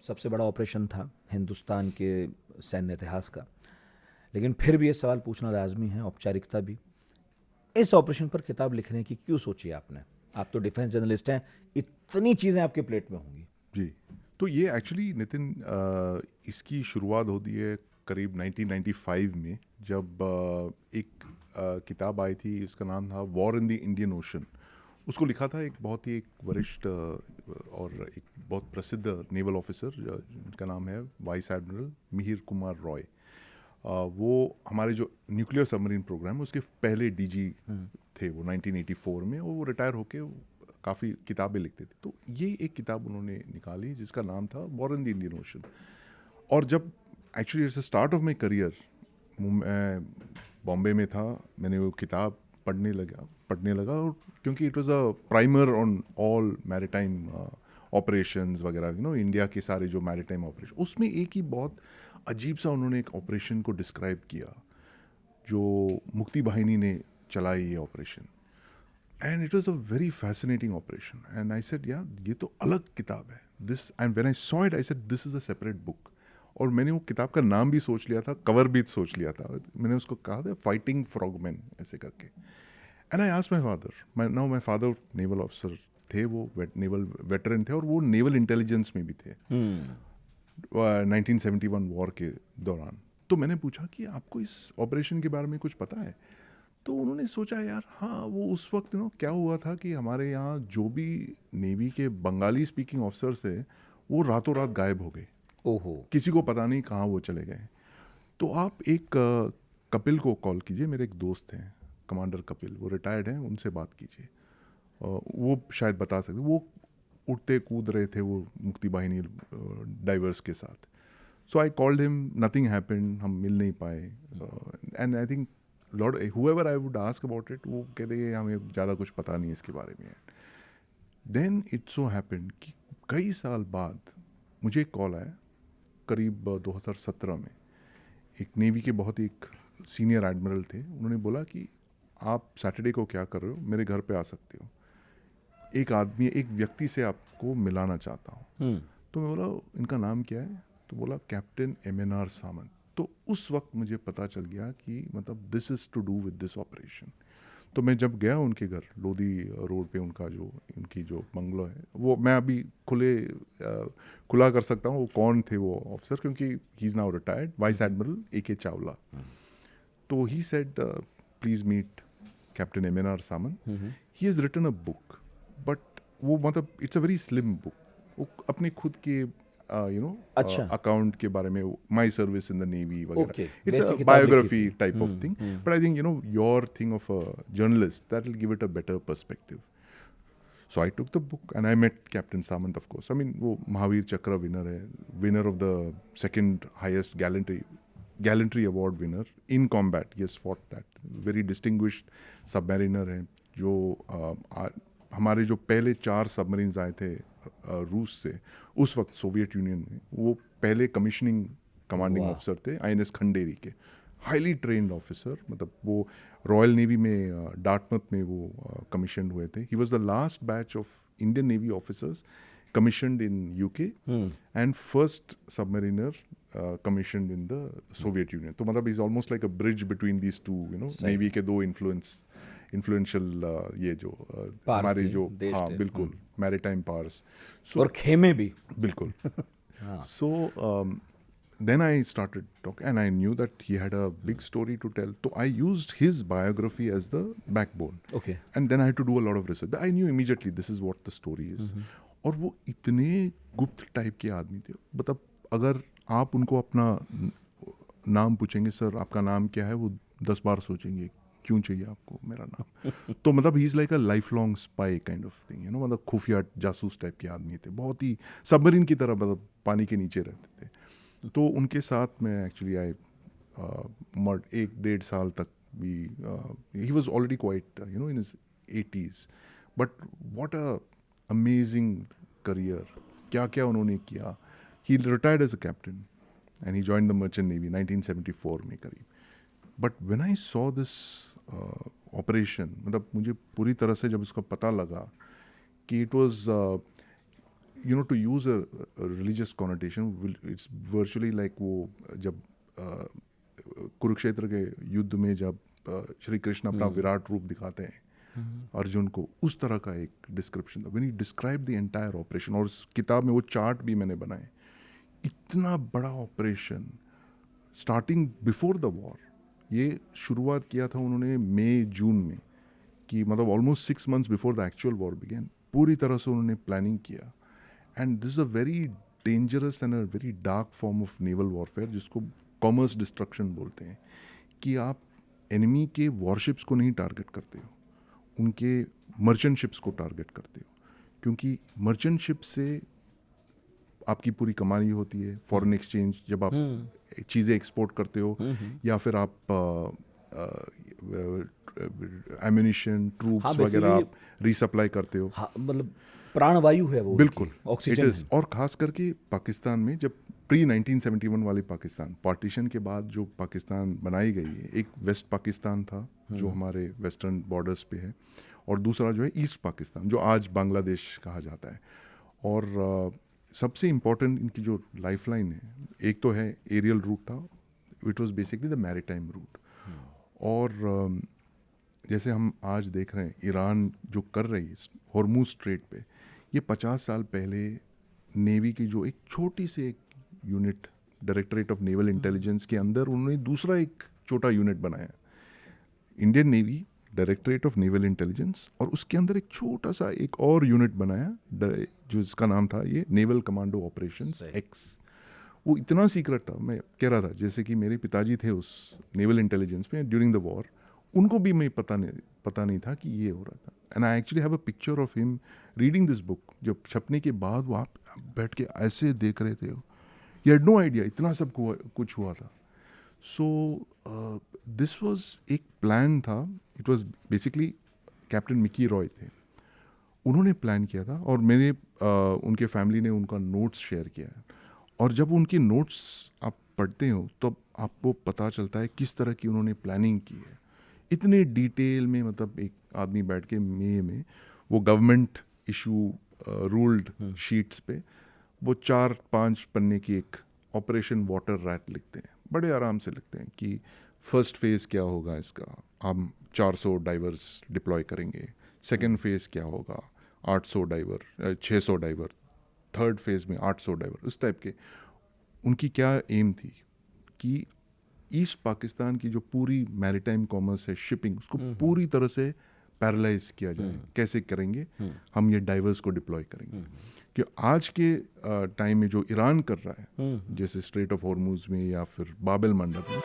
सबसे बड़ा ऑपरेशन था हिंदुस्तान के सैन्य इतिहास का, लेकिन फिर भी ये सवाल पूछना लाजमी है, औपचारिकता भी। इस ऑपरेशन पर किताब लिखने की क्यों सोची आपने? आप तो डिफेंस जर्नलिस्ट हैं, इतनी चीज़ें आपके प्लेट में होंगी। जी। तो ये एक्चुअली नितिन इसकी शुरुआत होती है करीब 1995 में, जब एक किताब आई थी, इसका नाम था war in the Indian ocean. उसको लिखा था एक बहुत ही एक वरिष्ठ और एक बहुत प्रसिद्ध नेवल ऑफिसर, जिनका नाम है वाइस एडमिरल मिहिर कुमार रॉय। वो हमारे जो न्यूक्लियर सबमरीन प्रोग्राम उसके पहले डीजी थे वो 1984 में, और वो रिटायर होके काफ़ी किताबें लिखते थे। तो ये एक किताब उन्होंने निकाली जिसका नाम था war in the Indian ocean. और जब actually it's start of my career, मैं बॉम्बे में था, मैंने वो किताब पढ़ने लगा, और क्योंकि it was a primer on all maritime operations वगैरह, इंडिया के सारे जो मैरीटाइम ऑपरेशन, उसमें एक ही बहुत अजीब सा उन्होंने एक ऑपरेशन को डिस्क्राइब किया जो मुक्ति बाहिनी ने चलाई ये operation. And it was a very fascinating operation, and I said यार ये तो अलग किताब है this, and when I saw it I said this is a separate book. और मैंने वो किताब का नाम भी सोच लिया था, कवर भी सोच लिया था, मैंने उसको कहा था फाइटिंग फ्रॉगमैन ऐसे करके। And I asked my father, now my father naval officer थे, वो नेवल वेटरन थे, और वो नेवल इंटेलिजेंस में भी थे 1971 वॉर के दौरान। तो मैंने पूछा कि आपको इस ऑपरेशन के बारे में कुछ पता है? तो उन्होंने सोचा यार हाँ, वो उस वक्त क्या हुआ था कि हमारे यहाँ जो भी नेवी के बंगाली स्पीकिंग ऑफिसर्स थे वो रातों रात गायब हो गए। ओहो। किसी को पता नहीं कहाँ वो चले गए। तो आप एक कपिल को कॉल कीजिए, मेरे एक दोस्त हैं कमांडर कपिल, वो रिटायर्ड हैं, उनसे बात कीजिए, वो शायद बता सकते। वो उठते कूद रहे थे वो मुक्ति बाहिनी डाइवर्स के साथ। So I called him, nothing happened, हम मिल नहीं पाए। And I think lord however I would ask about it, वो कहते हैं हमें ज़्यादा कुछ पता नहीं इसके बारे में। देन इट सो हैपेंड कि कई साल बाद मुझे एक कॉल आया करीब 2017 में। एक नेवी के बहुत एक सीनियर एडमिरल थे, उन्होंने बोला कि आप सैटरडे को क्या कर रहे हो, मेरे घर पे आ सकते हो, एक व्यक्ति से आपको मिलाना चाहता हूँ। तो मैं बोला इनका नाम क्या है? तो बोला कैप्टन MNR सामंत। तो उस वक्त मुझे पता चल गया कि मतलब this is to do with this operation. तो मैं जब गया उनके घर, लोधी रोड पे उनकी जो बंगलो है, वो मैं अभी खुला कर सकता हूँ वो कौन थे वो ऑफिसर, क्योंकि he is now retired, vice admiral AK Chawla. तो he said please meet captain MNR Samant, he has written a book, but वो मतलब it's a very slim book, वो अपने खुद के अच्छा। अकाउंट के बारे में, my service in the navy वगैरह, ओके, इट्स वैसी अ किताब लिखी बायोग्राफी थी। Type of thing, but I think your thing of a journalist that will give it a better perspective. So I took the book and I met Captain Samant, of course. I mean, वो महावीर चक्र winner है, winner of the second highest gallantry award winner in combat. He has fought that. Very distinguished submariner है, जो हमारे जो पहले 4 submarines आए थे रूस से उस वक्त सोवियत यूनियन में, वो पहले कमिश्निंग कमांडिंग ऑफिसर थे INS खंडेरी के, हाईली ट्रेन्ड ऑफिसर। मतलब वो रॉयल नेवी में डार्टमथ में वो कमीशन हुए थे। He was the last batch of Indian navy officers commissioned in UK and first submariner commissioned in the Soviet union. तो मतलब is almost like a bridge between these two, navy के दो influential ये जो हमारे जो, हाँ बिल्कुल, मैरीटाइम पावर्स। और खेमे भी बिल्कुल। So then I started talking, and I knew that he had a big story to tell. So I used his biography as the backbone. Okay. And then I had to do a lot of research. I knew immediately this is what the story is. और वो इतने गुप्त type के आदमी थे, मतलब अगर आप उनको अपना नाम पूछेंगे, सर आपका नाम क्या है, वो 10 बार सोचेंगे क्यों चाहिए आपको मेरा नाम। तो मतलब he is like a life long spy kind of thing, मतलब खुफिया जासूस टाइप के आदमी थे, बहुत ही सबमरीन की तरह, मतलब पानी के नीचे रहते थे। तो उनके साथ में एक्चुअली आई 1-1.5 साल तक भी, he was already quite in his 80s, but what a amazing career, क्या क्या उन्होंने किया। He retired as a captain and he joined the merchant navy 1974 में करीब। But when I saw this operation, मतलब मुझे पूरी तरह से जब उसका पता लगा कि it was you know to use a religious connotation, it's virtually like वो जब कुरुक्षेत्र के युद्ध में जब श्री कृष्ण अपना विराट रूप दिखाते हैं अर्जुन को, उस तरह का एक डिस्क्रिप्शन था when he describe the entire operation. और उस किताब में वो चार्ट भी मैंने बनाए। इतना बड़ा operation starting before the war, ये शुरुआत किया था उन्होंने मई जून में, कि मतलब almost 6 months before the actual war began. पूरी तरह से उन्होंने प्लानिंग किया। And this is a very dangerous and a very dark form of naval warfare, जिसको कॉमर्स डिस्ट्रक्शन बोलते हैं, कि आप एनिमी के वॉरशिप्स को नहीं टारगेट करते हो, उनके मर्चेंट शिप्स को टारगेट करते हो, क्योंकि मर्चेंट शिप से आपकी पूरी कमाई होती है। फॉरेन एक्सचेंज, जब आप चीज़ें एक्सपोर्ट करते हो या फिर आप एम्यूनिशन, ट्रूप्स हाँ, वगैरह basically- आप रीसप्लाई करते हो। हाँ, मतलब प्राणवायु है वो, बिल्कुल, उनकी, ऑक्सीजन है। और खास करके पाकिस्तान में, जब प्री 1971 वाली पाकिस्तान, पार्टीशन के बाद जो पाकिस्तान बनाई गई है, एक वेस्ट पाकिस्तान था जो हमारे वेस्टर्न बॉर्डर्स पे है, और दूसरा जो है ईस्ट पाकिस्तान, जो आज बांग्लादेश कहा जाता है। और सबसे इम्पोर्टेंट इनकी जो लाइफलाइन है, एक तो है एरियल रूट था, it was basically the maritime route. और जैसे हम आज देख रहे हैं ईरान जो कर रही है हॉर्मुज स्ट्रेट पे, ये 50 साल पहले नेवी की जो एक छोटी सी एक unit, directorate of naval intelligence के अंदर उन्होंने दूसरा एक छोटा यूनिट बनाया, Indian navy directorate of naval intelligence, और उसके अंदर एक छोटा सा एक और यूनिट बनाया जो इसका नाम था ये नेवल कमांडो ऑपरेशंस एक्स। वो इतना सीक्रेट था, मैं कह रहा था जैसे कि मेरे पिताजी थे उस नेवल इंटेलिजेंस में ड्यूरिंग द वॉर, उनको भी मैं पता नहीं था कि ये हो रहा था। And I actually have a picture of him reading this book. जब छपने के बाद वो आप बैठ के ऐसे देख रहे थे, यू हैड नो आइडिया इतना सब कुछ हुआ था। सो दिस वाज एक प्लान था। It was basically captain Mickey Roy थे, उन्होंने प्लान किया था, और मैंने उनके फैमिली ने उनका नोट्स शेयर किया है। और जब उनके नोट्स आप पढ़ते हो तो आपको पता चलता है किस तरह की उन्होंने प्लानिंग की है, इतने डिटेल में। मतलब एक आदमी बैठ के मई में वो गवर्नमेंट इशू रूल्ड शीट्स पे वो 4-5 पन्ने की एक ऑपरेशन वाटर रैट लिखते हैं, बड़े आराम से लिखते हैं कि फर्स्ट फेज़ क्या होगा इसका, हम 400 डाइवर्स डिप्लॉय करेंगे। सेकेंड फेज़ क्या होगा, 800 डाइवर, 600 डाइवर। थर्ड फेज़ में 800 डाइवर। उस टाइप के उनकी क्या एम थी कि ईस्ट पाकिस्तान की जो पूरी मैरीटाइम कॉमर्स है, शिपिंग, उसको पूरी तरह से पैरालाइज किया जाए। कैसे करेंगे, हम ये डाइवर्स को डिप्लॉय करेंगे। कि आज के टाइम में जो ईरान कर रहा है, जैसे स्ट्रेट ऑफ हॉर्मुज में या फिर बाब एल मंडब में,